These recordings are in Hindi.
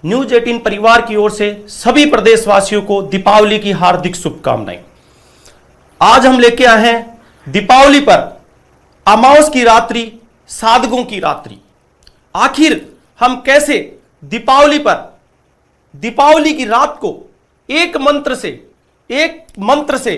न्यूज 18 परिवार की ओर से सभी प्रदेशवासियों को दीपावली की हार्दिक शुभकामनाएं। आज हम लेके आए हैं दीपावली पर अमावस की रात्रि, साधकों की रात्रि। आखिर हम कैसे दीपावली पर, दीपावली की रात को एक मंत्र से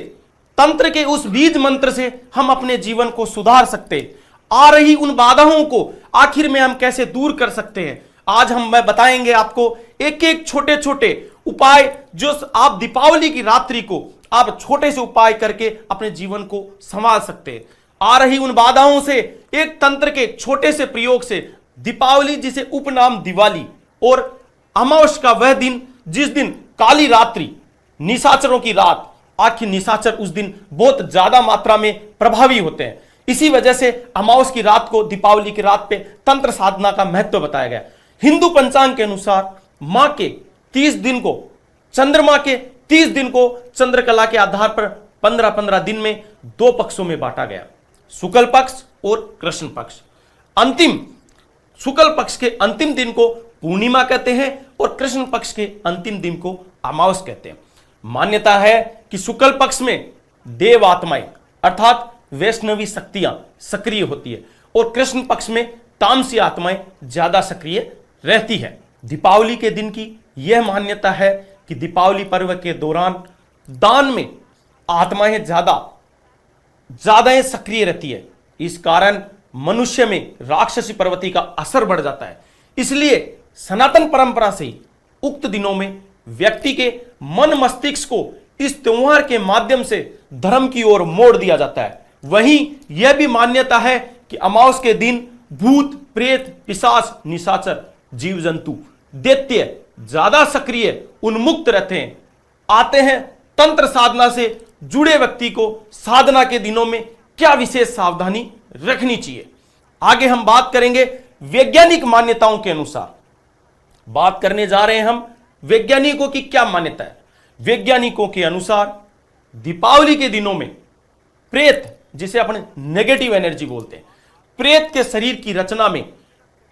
तंत्र के उस बीज मंत्र से हम अपने जीवन को सुधार सकते हैं। आ रही उन बाधाओं को आखिर में हम कैसे दूर कर सकते हैं, आज मैं बताएंगे आपको एक एक छोटे छोटे उपाय, जो आप दीपावली की रात्रि को आप छोटे से उपाय करके अपने जीवन को संभाल सकते हैं। आ रही उन बाधाओं से एक तंत्र के छोटे से प्रयोग से दीपावली, जिसे उपनाम दिवाली, और अमावस का वह दिन जिस दिन काली रात्रि, निशाचरों की रात, आखिर निशाचर उस दिन बहुत ज्यादा मात्रा में प्रभावी होते हैं। इसी वजह से अमावस की रात को, दीपावली की रात पे तंत्र साधना का महत्व बताया गया। हिंदू पंचांग के अनुसार मां के 30 दिन को, चंद्रमा के 30 दिन को चंद्रकला के आधार पर 15-15 दिन में दो पक्षों में बांटा गया, शुक्ल पक्ष और कृष्ण पक्ष। अंतिम शुक्ल पक्ष के अंतिम दिन को पूर्णिमा कहते हैं और कृष्ण पक्ष के अंतिम दिन को अमावस कहते हैं। मान्यता है कि शुक्ल पक्ष में देव आत्माएं अर्थात वैष्णवी शक्तियां सक्रिय होती है और कृष्ण पक्ष में तामसी आत्माएं ज्यादा सक्रिय रहती है। दीपावली के दिन की यह मान्यता है कि दीपावली पर्व के दौरान दान में आत्माएं ज्यादा सक्रिय रहती है। इस कारण मनुष्य में राक्षसी प्रवृत्ति का असर बढ़ जाता है। इसलिए सनातन परंपरा से ही उक्त दिनों में व्यक्ति के मन मस्तिष्क को इस त्योहार के माध्यम से धर्म की ओर मोड़ दिया जाता है। वहीं यह भी मान्यता है कि अमावस के दिन भूत, प्रेत, पिशाच, निशाचर, जीव जंतु, दैत्य ज्यादा सक्रिय, उन्मुक्त रहते हैं। आते हैं तंत्र साधना से जुड़े व्यक्ति को साधना के दिनों में क्या विशेष सावधानी रखनी चाहिए। आगे हम बात करेंगे वैज्ञानिक मान्यताओं के अनुसार। बात करने जा रहे हैं हम वैज्ञानिकों की क्या मान्यता है। वैज्ञानिकों के अनुसार दीपावली के दिनों में प्रेत, जिसे अपने नेगेटिव एनर्जी बोलते हैं, प्रेत के शरीर की रचना में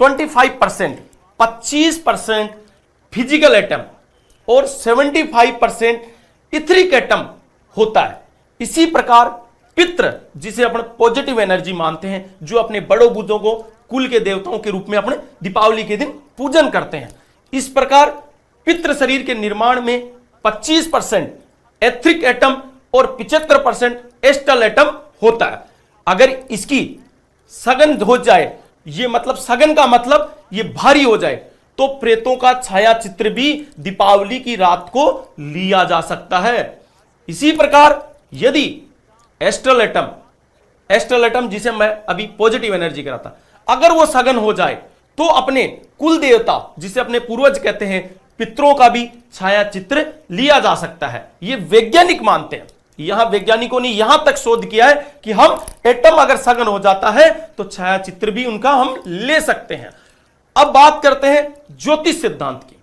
25% फिजिकल एटम और 75% इथरिक एटम होता है। इसी प्रकार पितृ, जिसे अपने पॉजिटिव एनर्जी मानते हैं, जो अपने बड़ों बुजुर्गों को कुल के देवताओं के रूप में अपने दीपावली के दिन पूजन करते हैं। इस प्रकार पितृ शरीर के निर्माण में 25% एथरिक एटम और 75% एस्टल एटम होता है। अगर इसकी सघन हो जाए, ये मतलब सघन का मतलब ये भारी हो जाए, तो प्रेतों का छाया चित्र भी दीपावली की रात को लिया जा सकता है। इसी प्रकार यदि एस्ट्रल एटम, जिसे मैं अभी पॉजिटिव एनर्जी करा था, अगर वो सघन हो जाए तो अपने कुल देवता, जिसे अपने पूर्वज कहते हैं, पितरों का भी छाया चित्र लिया जा सकता है। ये वैज्ञानिक मानते हैं। यहां वैज्ञानिकों ने यहां तक शोध किया है कि हम एटम अगर सघन हो जाता है तो छाया चित्र भी उनका हम ले सकते हैं। अब बात करते हैं ज्योतिष सिद्धांत की।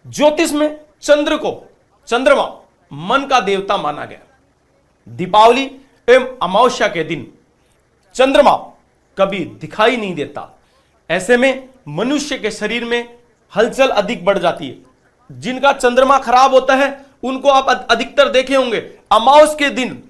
ज्योतिष में चंद्रमा मन का देवता माना गया। दीपावली एवं अमावस्या के दिन चंद्रमा कभी दिखाई नहीं देता। ऐसे में मनुष्य के शरीर में हलचल अधिक बढ़ जाती है। जिनका चंद्रमा खराब होता है उनको आप अधिकतर देखे होंगे, अमावस के दिन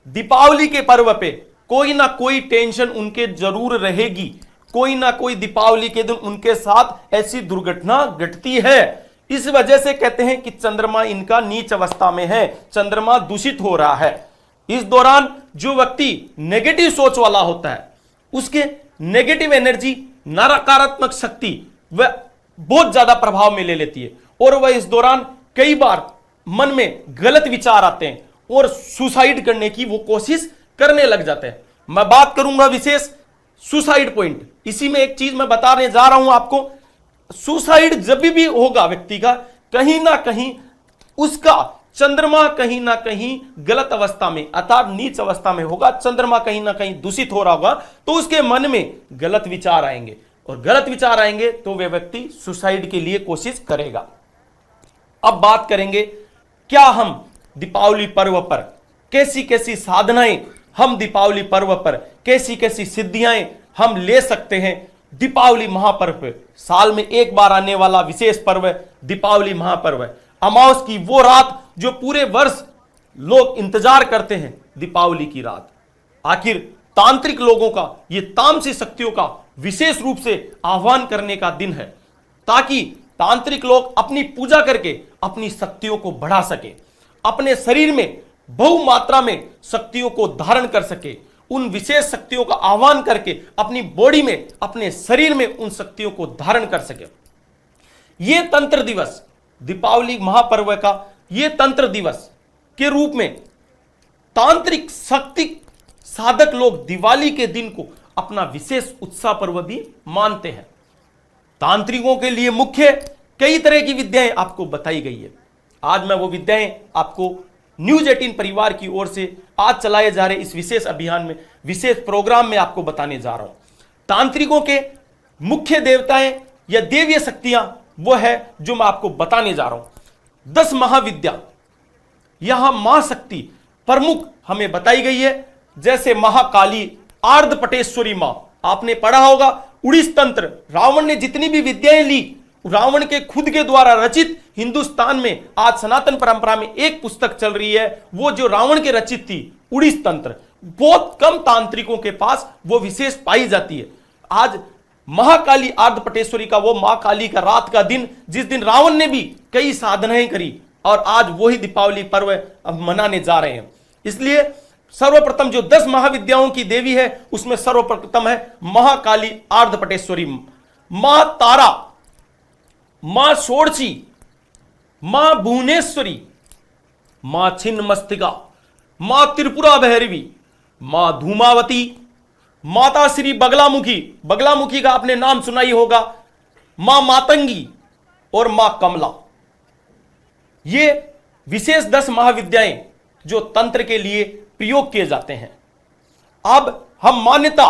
दीपावली के पर्व पे कोई ना कोई टेंशन उनके जरूर रहेगी। कोई ना कोई दीपावली के दिन उनके साथ ऐसी दुर्घटना घटती है। इस वजह से कहते हैं कि चंद्रमा इनका नीच अवस्था में है, चंद्रमा दूषित हो रहा है। इस दौरान जो व्यक्ति नेगेटिव सोच वाला होता है, उसके नेगेटिव एनर्जी, नकारात्मक शक्ति वह बहुत ज्यादा प्रभाव में ले लेती है और वह इस दौरान कई बार मन में गलत विचार आते हैं और सुसाइड करने की वो कोशिश करने लग जाते हैं। मैं बात करूंगा विशेष सुसाइड पॉइंट। इसी में एक चीज मैं बताने जा रहा हूं आपको। सुसाइड जब भी होगा व्यक्ति का, कहीं ना कहीं उसका चंद्रमा कहीं ना कहीं गलत अवस्था में अर्थात नीच अवस्था में होगा। चंद्रमा कहीं ना कहीं दूषित हो रहा होगा तो उसके मन में गलत विचार आएंगे और गलत विचार आएंगे तो वह व्यक्ति सुसाइड के लिए कोशिश करेगा। अब बात करेंगे क्या हम दीपावली पर्व पर कैसी कैसी साधनाएं, हम दीपावली पर्व पर कैसी कैसी सिद्धियां हम ले सकते हैं। दीपावली महापर्व है, साल में एक बार आने वाला विशेष पर्व है दीपावली महापर्व है। अमावस की वो रात जो पूरे वर्ष लोग इंतजार करते हैं, दीपावली की रात। आखिर तांत्रिक लोगों का, ये तामसी शक्तियों का विशेष रूप से आह्वान करने का दिन है, ताकि तांत्रिक लोग अपनी पूजा करके अपनी शक्तियों को बढ़ा सके, अपने शरीर में बहुमात्रा में शक्तियों को धारण कर सके, उन विशेष शक्तियों का आह्वान करके अपनी बॉडी में, अपने शरीर में उन शक्तियों को धारण कर सके। यह तंत्र दिवस, दीपावली महापर्व का यह तंत्र दिवस के रूप में तांत्रिक शक्ति साधक लोग दिवाली के दिन को अपना विशेष उत्साह पर्व भी मानते हैं। तांत्रिकों के लिए मुख्य कई तरह की विद्याएं आपको बताई गई है। आज मैं वो विद्याएं आपको न्यूज 18 परिवार की ओर से आज चलाए जा रहे इस विशेष अभियान में, विशेष प्रोग्राम में आपको बताने जा रहा हूं। तांत्रिकों के मुख्य देवताएं या देवीय शक्तियां वो है जो मैं आपको बताने जा रहा हूं। 10 महाविद्या यहां महाशक्ति प्रमुख हमें बताई गई है, जैसे महाकाली, आर्धपटेश्वरी मां। आपने पढ़ा होगा उड़ीस तंत्र, रावण ने जितनी भी विद्याएं ली, रावण के खुद के द्वारा रचित, हिंदुस्तान में आज सनातन परंपरा में एक पुस्तक चल रही है, वो जो रावण के रचित थी, उड़ीस तंत्र। बहुत कम तांत्रिकों के पास वो विशेष पाई जाती है। आज महाकाली आर्धपटेश्वरी का, वो मां काली का रात का दिन, जिस दिन रावण ने भी कई साधनाएं करी, और आज वही दीपावली पर्व अब मनाने जा रहे हैं। इसलिए सर्वप्रथम जो 10 महाविद्याओं की देवी है, उसमें सर्वप्रथम है महाकाली आर्धपटेश्वरी, मां तारा, मां षोडशी, मां भुवनेश्वरी, मां छिन्नमस्तिका, मां त्रिपुरा भैरवी, मां धूमावती, माता श्री बगलामुखी, बगलामुखी का आपने नाम सुना ही होगा, मां मातंगी और मां कमला। ये विशेष 10 महाविद्याएं जो तंत्र के लिए प्रयोग किए जाते हैं। अब हम मान्यता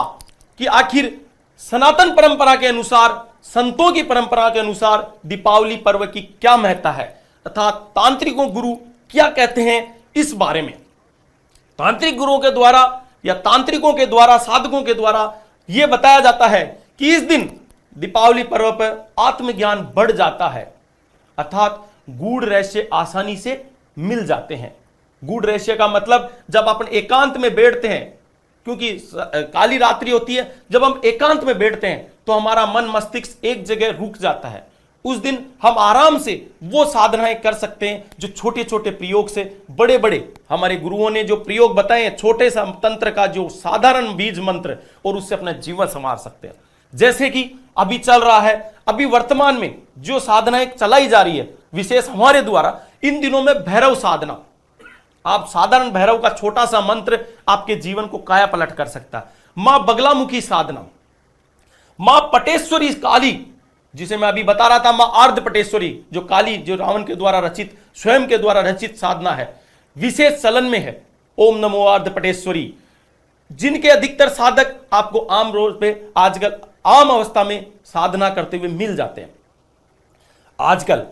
कि आखिर सनातन परंपरा के अनुसार, संतों की परंपरा के अनुसार दीपावली पर्व की क्या महत्ता है, तथा तांत्रिकों गुरु क्या कहते हैं इस बारे में। तांत्रिक गुरुओं के द्वारा या तांत्रिकों के द्वारा, साधकों के द्वारा यह बताया जाता है कि इस दिन दीपावली पर्व पर आत्मज्ञान बढ़ जाता है, अर्थात गूढ़ रहस्य आसानी से मिल जाते हैं। गूढ़ रहस्य का मतलब जब अपन एकांत में बैठते हैं, क्योंकि काली रात्रि होती है, जब हम एकांत में बैठते हैं तो हमारा मन मस्तिष्क एक जगह रुक जाता है। उस दिन हम आराम से वो साधनाएं कर सकते हैं जो छोटे छोटे प्रयोग से, बड़े बड़े हमारे गुरुओं ने जो प्रयोग बताए हैं, छोटे सा तंत्र का जो साधारण बीज मंत्र, और उससे अपना जीवन संवार सकते हैं। जैसे कि अभी चल रहा है, अभी वर्तमान में जो साधनाएं चलाई जा रही है विशेष हमारे द्वारा, इन दिनों में भैरव साधना। आप साधारण भैरव का छोटा सा मंत्र आपके जीवन को काया पलट कर सकता है। मां बगलामुखी साधना, मां पटेश्वरी काली, जिसे मैं अभी बता रहा था, मां आर्धपटेश्वरी जो काली, जो रावण के द्वारा रचित, स्वयं के द्वारा रचित साधना है, विशेष चलन में है। ओम नमो आर्धपटेश्वरी, जिनके अधिकतर साधक आपको आम रोज पे आजकल आम अवस्था में साधना करते हुए मिल जाते हैं। आजकल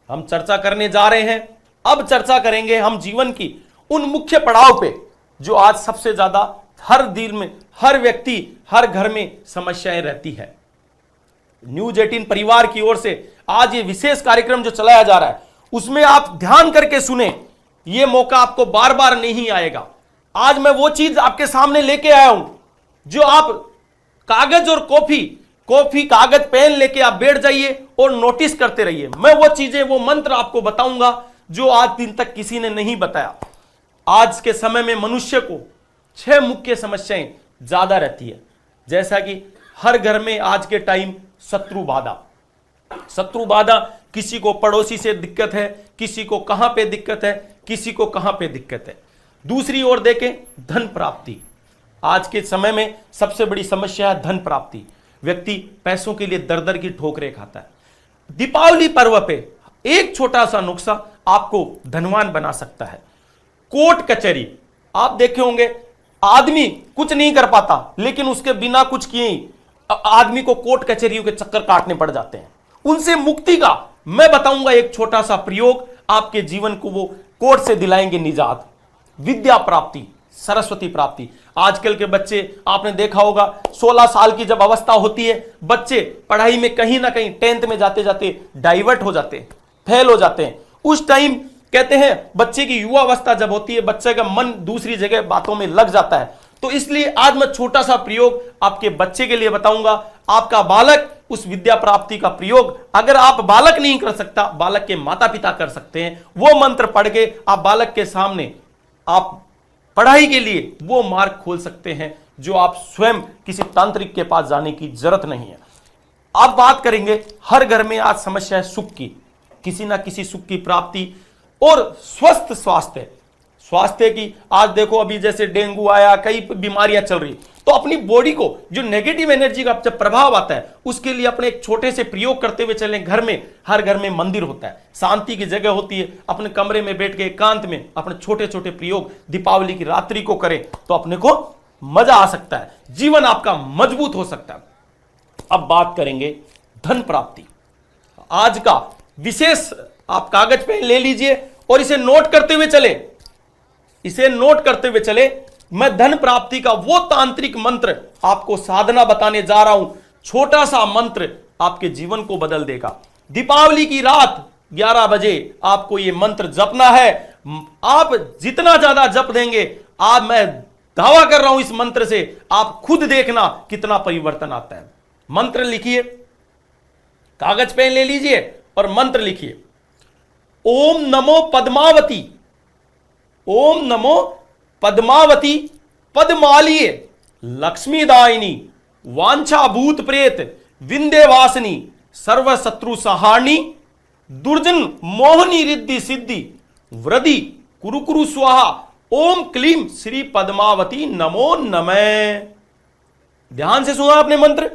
हम चर्चा करने जा रहे हैं, अब चर्चा करेंगे हम जीवन की उन मुख्य पड़ाव पे जो आज सबसे ज्यादा हर दिल में, हर व्यक्ति, हर घर में समस्याएं रहती है। न्यूज 18 परिवार की ओर से आज ये विशेष कार्यक्रम जो चलाया जा रहा है, उसमें आप ध्यान करके सुने, ये मौका आपको बार बार नहीं आएगा। आज मैं वो चीज आपके सामने लेके आया हूं जो आप कागज और कॉफी कागज पेन लेके आप बैठ जाइए और नोटिस करते रहिए। मैं वो चीजें, वो मंत्र आपको बताऊंगा जो आज दिन तक किसी ने नहीं बताया। आज के समय में मनुष्य को 6 मुख्य समस्याएं ज्यादा रहती है, जैसा कि हर घर में आज के टाइम शत्रु बाधा, किसी को पड़ोसी से दिक्कत है, किसी को कहां पे दिक्कत है, किसी को कहां पे दिक्कत है। दूसरी ओर देखें, धन प्राप्ति। आज के समय में सबसे बड़ी समस्या है धन प्राप्ति। व्यक्ति पैसों के लिए दर दर की ठोकरें खाता है। दीपावली पर्व पे एक छोटा सा नुस्खा आपको धनवान बना सकता है। कोर्ट कचहरी, आप देखे होंगे आदमी कुछ नहीं कर पाता, लेकिन उसके बिना कुछ किए ही आदमी को कोर्ट कचहरियों के चक्कर काटने पड़ जाते हैं। उनसे मुक्ति का मैं बताऊंगा एक छोटा सा प्रयोग, आपके जीवन को वो कोर्ट से दिलाएंगे निजात। विद्या प्राप्ति, सरस्वती प्राप्ति। आजकल के बच्चे आपने देखा होगा 16 साल की जब अवस्था होती है, बच्चे पढ़ाई में कहीं ना कहीं 10th में जाते जाते डाइवर्ट हो जाते हैं, फेल हो जाते हैं। उस टाइम कहते हैं बच्चे की युवा अवस्था जब होती है, बच्चे का मन दूसरी जगह बातों में लग जाता है। तो इसलिए आज मैं छोटा सा प्रयोग आपके बच्चे के लिए बताऊंगा। आपका बालक उस विद्या प्राप्ति का प्रयोग अगर आप बालक नहीं कर सकता, बालक के माता पिता कर सकते हैं। वो मंत्र पढ़ के आप बालक के सामने आप पढ़ाई के लिए वो मार्ग खोल सकते हैं जो आप स्वयं किसी तांत्रिक के पास जाने की जरूरत नहीं है। आप बात करेंगे, हर घर में आज समस्या है सुख की, किसी ना किसी सुख की प्राप्ति और स्वस्थ स्वास्थ्य की। आज देखो अभी जैसे डेंगू आया, कई बीमारियां चल रही, तो अपनी बॉडी को जो नेगेटिव एनर्जी का जब प्रभाव आता है उसके लिए अपने एक छोटे से प्रयोग करते हुए चलें। घर में, हर घर में मंदिर होता है, शांति की जगह होती है, अपने कमरे में बैठ के एकांत में अपने छोटे छोटे प्रयोग दीपावली की रात्रि को करें तो अपने को मजा आ सकता है, जीवन आपका मजबूत हो सकता है। अब बात करेंगे धन प्राप्ति। आज का विशेष आप कागज पेन ले लीजिए और इसे नोट करते हुए चले। मैं धन प्राप्ति का वो तांत्रिक मंत्र आपको साधना बताने जा रहा हूं। छोटा सा मंत्र आपके जीवन को बदल देगा। दीपावली की रात 11 बजे आपको यह मंत्र जपना है। आप जितना ज्यादा जप देंगे, आज मैं दावा कर रहा हूं इस मंत्र से, आप खुद देखना कितना परिवर्तन आता है। मंत्र लिखिए, कागज पेन ले लीजिए और मंत्र लिखिए। ओम नमो पद्मावती, ओम नमो पद्मावती पद्मालिये लक्ष्मीदायिनी वांछा भूत प्रेत विंध्यवासिनी सर्व शत्रु सहारणी दुर्जन मोहनी रिद्धि सिद्धि वृद्धि कुरु कुरु स्वाहा ओम क्लीम श्री पद्मावती नमो नमः। ध्यान से सुना आपने मंत्र।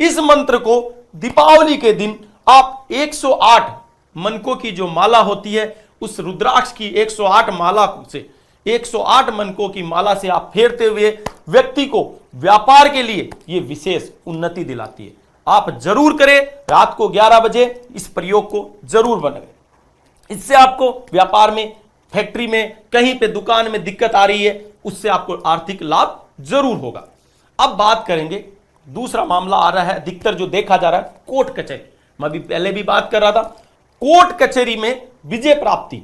इस मंत्र को दीपावली के दिन आप 108 मनकों की जो माला होती है, उस रुद्राक्ष की 108 माला से 108 मनकों की माला से आप फेरते हुए व्यक्ति को व्यापार के लिए यह विशेष उन्नति दिलाती है। आप जरूर करें, रात को 11 बजे इस प्रयोग को जरूर बनाएं। इससे आपको व्यापार में, फैक्ट्री में, कहीं पे दुकान में दिक्कत आ रही है, उससे आपको आर्थिक लाभ जरूर होगा। अब बात करेंगे, दूसरा मामला आ रहा है अधिकतर जो देखा जा रहा है कोर्ट कचहरी। मैं भी पहले भी बात कर रहा था, कोर्ट कचहरी में विजय प्राप्ति।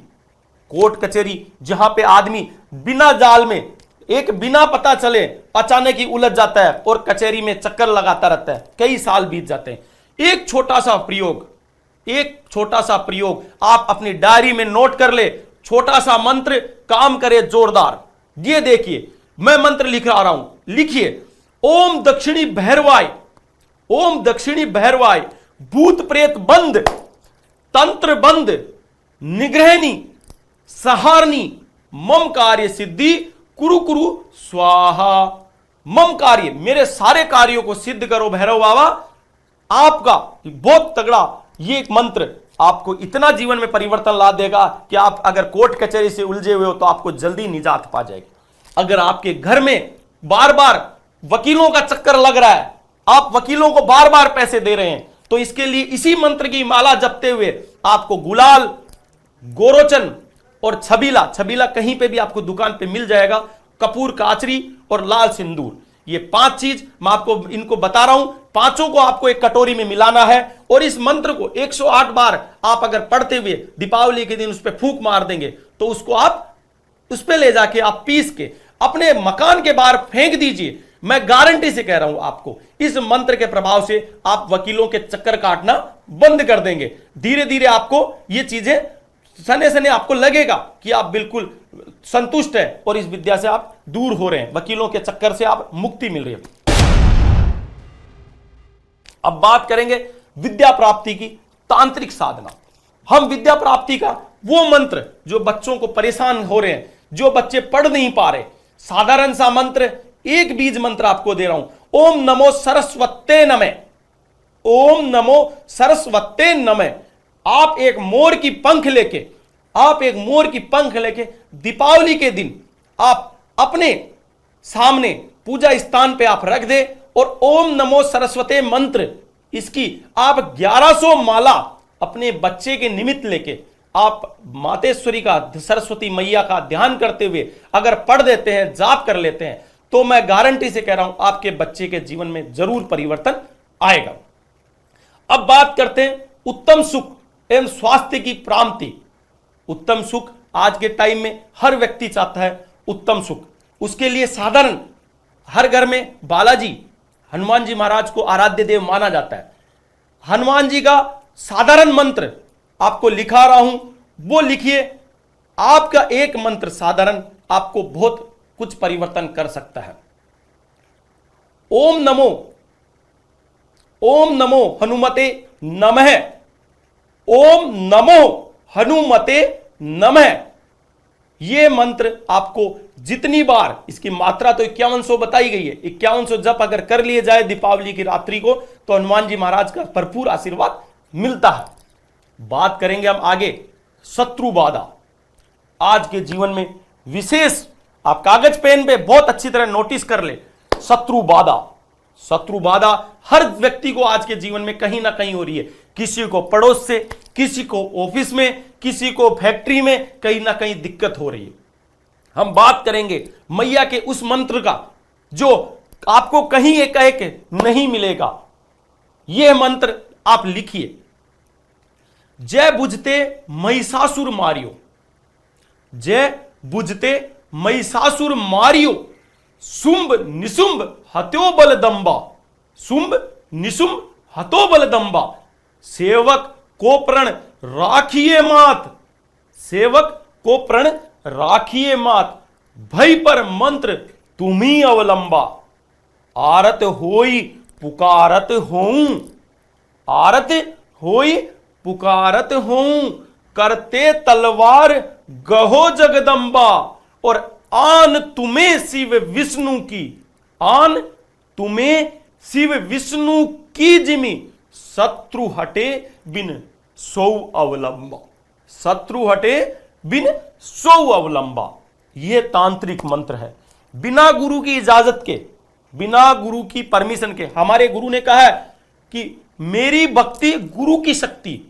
कोर्ट कचहरी जहां पे आदमी बिना जाल में, एक बिना पता चले अचानक ही उलझ जाता है और कचहरी में चक्कर लगाता रहता है, कई साल बीत जाते हैं। एक छोटा सा प्रयोग आप अपनी डायरी में नोट कर ले। छोटा सा मंत्र काम करे जोरदार। ये देखिए, मैं मंत्र लिख रहा हूं, लिखिए। ओम दक्षिणी भैरवाय, ओम दक्षिणी भैरवाय भूत प्रेत बंद, तंत्र बंद, निग्रहणी सहारणी मम कार्य सिद्धि कुरु कुरु स्वाहा। मम कार्य, मेरे सारे कार्यों को सिद्ध करो भैरव बाबा। आपका बहुत तगड़ा ये एक मंत्र आपको इतना जीवन में परिवर्तन ला देगा कि आप अगर कोर्ट कचहरी से उलझे हुए हो तो आपको जल्दी निजात पा जाएगी। अगर आपके घर में बार बार वकीलों का चक्कर लग रहा है, आप वकीलों को बार बार पैसे दे रहे हैं, तो इसके लिए इसी मंत्र की माला जपते हुए आपको गुलाल, गोरोचन और छबीला कहीं पे भी आपको दुकान पे मिल जाएगा, कपूर काचरी और लाल सिंदूर, ये 5 चीज मैं आपको इनको बता रहा हूं। पांचों को आपको एक कटोरी में मिलाना है और इस मंत्र को 108 बार आप अगर पढ़ते हुए दीपावली के दिन उस पर फूंक मार देंगे तो उसको आप उस पर ले जाके आप पीस के अपने मकान के बाहर फेंक दीजिए। मैं गारंटी से कह रहा हूं आपको, इस मंत्र के प्रभाव से आप वकीलों के चक्कर काटना बंद कर देंगे। धीरे धीरे आपको ये चीजें सने सने आपको लगेगा कि आप बिल्कुल संतुष्ट हैं और इस विद्या से आप दूर हो रहे हैं, वकीलों के चक्कर से आप मुक्ति मिल रही है। अब बात करेंगे विद्या प्राप्ति की तांत्रिक साधना। हम विद्या प्राप्ति का वो मंत्र जो बच्चों को परेशान हो रहे हैं, जो बच्चे पढ़ नहीं पा रहे, साधारण सा मंत्र, एक बीज मंत्र आपको दे रहा हूं। ओम नमो सरस्वते नमः, ओम नमो सरस्वते नमः। आप एक मोर की पंख लेके दीपावली के दिन आप अपने सामने पूजा स्थान पे आप रख दे और ओम नमो सरस्वते मंत्र इसकी आप 1100 माला अपने बच्चे के निमित्त लेके आप मातेश्वरी का, सरस्वती मैया का ध्यान करते हुए अगर पढ़ देते हैं, जाप कर लेते हैं, तो मैं गारंटी से कह रहा हूं आपके बच्चे के जीवन में जरूर परिवर्तन आएगा। अब बात करते हैं उत्तम सुख एवं स्वास्थ्य की प्राप्ति। उत्तम सुख आज के टाइम में हर व्यक्ति चाहता है, उत्तम सुख। उसके लिए साधारण हर घर में बालाजी, हनुमान जी महाराज को आराध्य देव माना जाता है। हनुमान जी का साधारण मंत्र आपको लिखा रहा हूं, वो लिखिए। आपका एक मंत्र साधारण आपको बहुत कुछ परिवर्तन कर सकता है। ओम नमो हनुमते नमः। ओम नमो हनुमते नमः। यह मंत्र आपको जितनी बार, इसकी मात्रा तो 5100 बताई गई है, 5100 जप अगर कर लिए जाए दीपावली की रात्रि को, तो हनुमान जी महाराज का भरपूर आशीर्वाद मिलता है। बात करेंगे हम आगे शत्रु बाधा। आज के जीवन में विशेष आप कागज पेन पे बहुत अच्छी तरह नोटिस कर ले, शत्रु बाधा हर व्यक्ति को आज के जीवन में कहीं ना कहीं हो रही है। किसी को पड़ोस से, किसी को ऑफिस में, किसी को फैक्ट्री में, कहीं ना कहीं दिक्कत हो रही है। हम बात करेंगे मैया के उस मंत्र का जो आपको कहीं एक नहीं मिलेगा। यह मंत्र आप लिखिए, जय बुझते महिषासुर मारियो, जय बुझते महिषासुर मारियो, शुंभ निशुंभ हत्यो बलदंबा, शुंभ निशुंभ हतो बलदंबा, सेवक को प्रण राखिए मात, सेवक को प्रण राखिए मात, भय पर मंत्र तुम्ही अवलंबा, आरत होई पुकारत होऊं, आरत होई पुकारत होऊं, करते तलवार गहो जगदंबा, और आन तुम्हें शिव विष्णु की, आन तुम्हें शिव विष्णु की जिमी, शत्रु हटे बिन सौ अवलंबा, शत्रु हटे बिन सौ अवलंबा। यह तांत्रिक मंत्र है। बिना गुरु की इजाजत के, बिना गुरु की परमिशन के, हमारे गुरु ने कहा है कि मेरी भक्ति गुरु की शक्ति।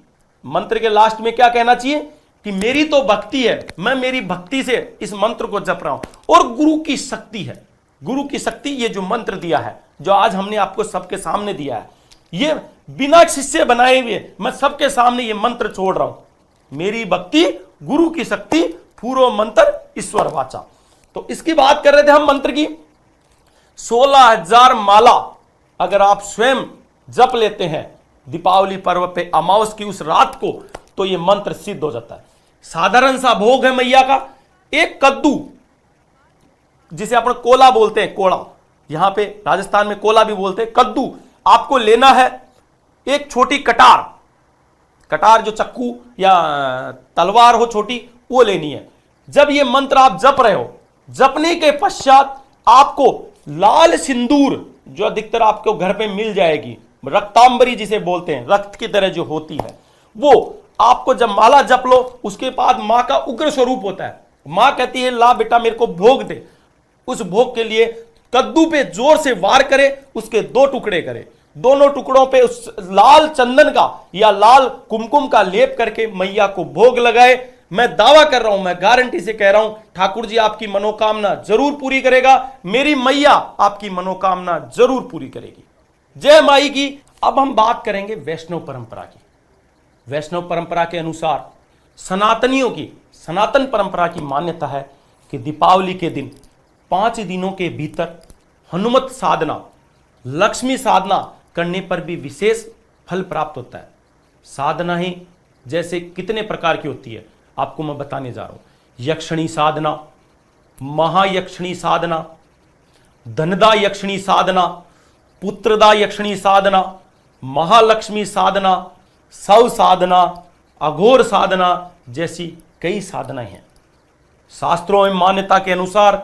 मंत्र के लास्ट में क्या कहना चाहिए कि मेरी तो भक्ति है, मैं मेरी भक्ति से इस मंत्र को जप रहा हूं, और गुरु की शक्ति है। गुरु की शक्ति, ये जो मंत्र दिया है, जो आज हमने आपको सबके सामने दिया है, ये बिना शिष्य बनाए हुए मैं सबके सामने ये मंत्र छोड़ रहा हूं। मेरी भक्ति गुरु की शक्ति, पूर्व मंत्र ईश्वर वाचा। तो इसकी बात कर रहे थे हम मंत्र की। 16,000 माला अगर आप स्वयं जप लेते हैं दीपावली पर्व पे अमावस की उस रात को, तो यह मंत्र सिद्ध हो जाता है। साधारण सा भोग है मैया का, एक कद्दू, जिसे अपन कोला बोलते हैं, कोड़ा, यहां पे राजस्थान में कोला भी बोलते हैं, कद्दू आपको लेना है। एक छोटी कटार, कटार जो चक्कू या तलवार हो छोटी, वो लेनी है। जब ये मंत्र आप जप रहे हो, जपने के पश्चात आपको लाल सिंदूर, जो अधिकतर आपको घर पे मिल जाएगी, रक्तांबरी जिसे बोलते हैं, रक्त की तरह जो होती है, वो आपको जब माला जप लो, उसके बाद मां का उग्र स्वरूप होता है। मां कहती है ला बेटा मेरे को भोग दे। उस भोग के लिए कद्दू पे जोर से वार करे, उसके 2 टुकड़े करे, दोनों टुकड़ों पे उस लाल चंदन का या लाल कुमकुम का लेप करके मैया को भोग लगाए। मैं दावा कर रहा हूं, मैं गारंटी से कह रहा हूं, ठाकुर जी आपकी मनोकामना जरूर पूरी करेगा। मेरी मैया आपकी मनोकामना जरूर पूरी करेगी। जय माई की। अब हम बात करेंगे वैष्णव परंपरा की। वैष्णव परंपरा के अनुसार सनातनियों की, सनातन परंपरा की मान्यता है कि दीपावली के दिन 5 दिनों के भीतर हनुमत साधना, लक्ष्मी साधना करने पर भी विशेष फल प्राप्त होता है। साधनाएं जैसे कितने प्रकार की होती है आपको मैं बताने जा रहा हूं। यक्षिणी साधना, महायक्षिणी साधना, धनदा यक्षिणी साधना, पुत्रदा यक्षिणी साधना, महालक्ष्मी साधना, सौ साधना, अघोर साधना जैसी कई साधनाएं हैं। शास्त्रों में मान्यता के अनुसार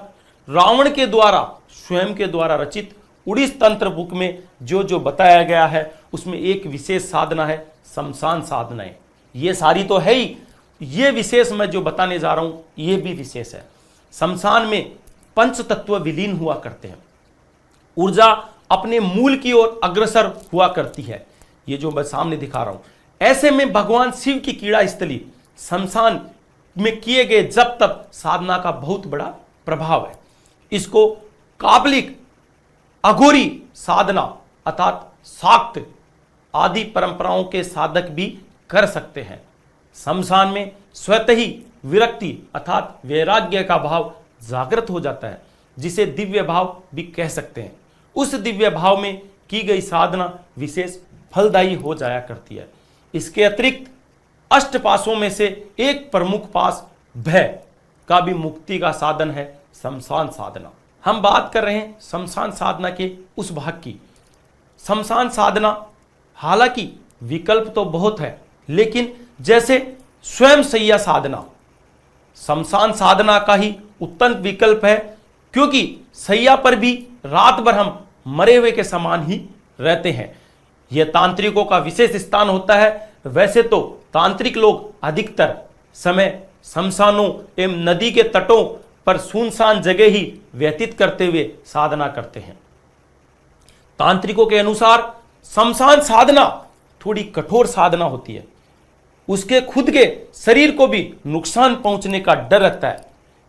रावण के द्वारा, स्वयं के द्वारा रचित उड़ीस तंत्र बुक में जो जो बताया गया है, उसमें एक विशेष साधना है शमशान साधनाएं। ये सारी तो है ही, ये विशेष मैं जो बताने जा रहा हूं ये भी विशेष है। शमशान में पंच तत्व विलीन हुआ करते हैं, ऊर्जा अपने मूल की ओर अग्रसर हुआ करती है। ये जो मैं सामने दिखा रहा हूं, ऐसे में भगवान शिव की क्रीड़ा स्थली शमशान में किए गए जप तप साधना का बहुत बड़ा प्रभाव है। इसको काबलिक, अघोरी साधना अर्थात शाक्त आदि परंपराओं के साधक भी कर सकते हैं। शमशान में स्वतः ही विरक्ति अर्थात वैराग्य का भाव जागृत हो जाता है, जिसे दिव्य भाव भी कह सकते हैं। उस दिव्य भाव में की गई साधना विशेष फलदायी हो जाया करती है। इसके अतिरिक्त अष्टपासों में से एक प्रमुख पास भय का भी मुक्ति का साधन है शमशान साधना। हम बात कर रहे हैं शमशान साधना के उस भाग की। शमशान साधना हालांकि विकल्प तो बहुत है, लेकिन जैसे स्वयं सैया साधना शमशान साधना का ही उत्तम विकल्प है, क्योंकि सैया पर भी रात भर हम मरे हुए के समान ही रहते हैं। यह तांत्रिकों का विशेष स्थान होता है। वैसे तो तांत्रिक लोग अधिकतर समय शमशानों एवं नदी के तटों पर सुनसान जगह ही व्यतीत करते हुए साधना करते हैं। तांत्रिकों के अनुसार शमशान साधना थोड़ी कठोर साधना होती है। उसके खुद के शरीर को भी नुकसान पहुंचने का डर रहता है।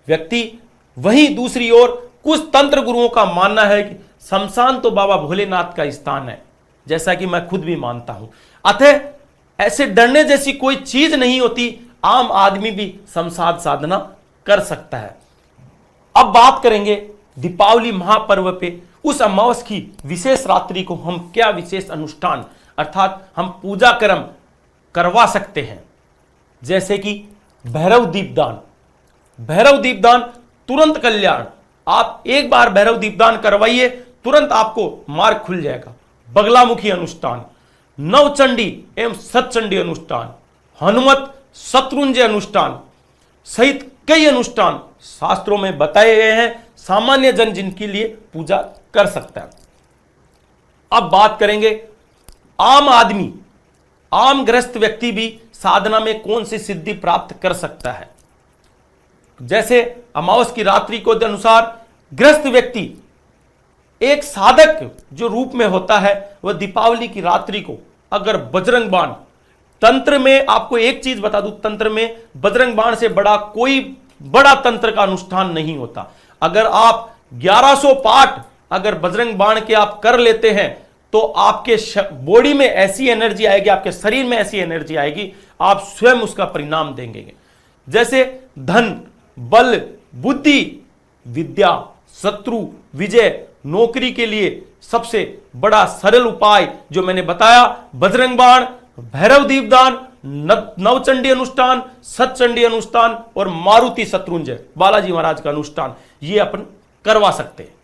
व्यक्ति वहीं दूसरी ओर कुछ तंत्र गुरुओं का मानना है कि शमशान तो बाबा भोलेनाथ का स्थान है, जैसा कि मैं खुद भी मानता हूं। अतः ऐसे डरने जैसी कोई चीज नहीं होती, आम आदमी भी शमशान साधना कर सकता है। अब बात करेंगे दीपावली महापर्व पे उस अमावस की विशेष रात्रि को हम क्या विशेष अनुष्ठान अर्थात हम पूजा कर्म करवा सकते हैं। जैसे कि भैरव दीपदान। भैरव दीपदान तुरंत कल्याण। आप एक बार भैरव दीपदान करवाइए, तुरंत आपको मार्ग खुल जाएगा। बगलामुखी अनुष्ठान, नवचंडी एवं सतचंडी अनुष्ठान, हनुमत शत्रुंजय अनुष्ठान सहित कई अनुष्ठान शास्त्रों में बताए गए हैं। सामान्य जन जिनके लिए पूजा कर सकता है। अब बात करेंगे आम आदमी, आम गृहस्थ व्यक्ति भी साधना में कौन सी सिद्धि प्राप्त कर सकता है। जैसे अमावस की रात्रि को अनुसार गृहस्थ व्यक्ति एक साधक जो रूप में होता है, वह दीपावली की रात्रि को अगर बजरंग बाण, तंत्र में आपको एक चीज बता दूं, तंत्र में बजरंग बाण से बड़ा कोई बड़ा तंत्र का अनुष्ठान नहीं होता। अगर आप 1100 पाठ अगर बजरंग बाण के आप कर लेते हैं तो आपके बॉडी में ऐसी एनर्जी आएगी, आपके शरीर में ऐसी एनर्जी आएगी, आप स्वयं उसका परिणाम देंगे। जैसे धन, बल, बुद्धि, विद्या, शत्रु विजय, नौकरी के लिए सबसे बड़ा सरल उपाय जो मैंने बताया, बजरंग बाण, भैरव दीपदान, नवचंडी अनुष्ठान, सतचंडी अनुष्ठान और मारुति शत्रुंजय बालाजी महाराज का अनुष्ठान, ये अपन करवा सकते हैं।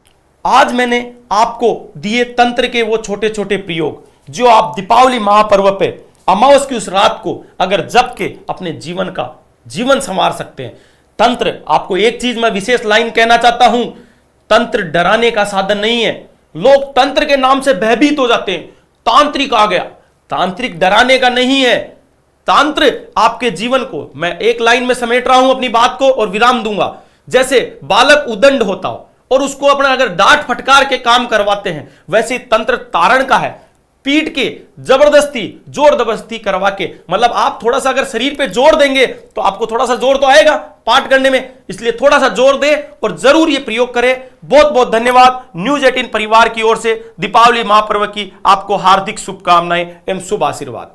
आज मैंने आपको दिए तंत्र के वो छोटे छोटे प्रयोग जो आप दीपावली महापर्व पे अमावस की उस रात को अगर जप के अपने जीवन संवार सकते हैं। तंत्र, आपको एक चीज मैं विशेष लाइन कहना चाहता हूं, तंत्र डराने का साधन नहीं है। लोग तंत्र के नाम से भयभीत हो जाते हैं, तांत्रिक आ गया। तांत्रिक डराने का नहीं है। तांत्र आपके जीवन को, मैं एक लाइन में समेट रहा हूं अपनी बात को और विराम दूंगा। जैसे बालक उदंड होता हो और उसको अपना अगर डांट फटकार के काम करवाते हैं, वैसे तंत्र तारण का है। पीट के जबरदस्ती जोर जबरदस्ती करवा के, मतलब आप थोड़ा सा अगर शरीर पे जोर देंगे तो आपको थोड़ा सा जोर तो आएगा पाठ करने में, इसलिए थोड़ा सा जोर दे और जरूर ये प्रयोग करें। बहुत बहुत धन्यवाद। न्यूज 18 परिवार की ओर से दीपावली महापर्व की आपको हार्दिक शुभकामनाएं एवं शुभ आशीर्वाद।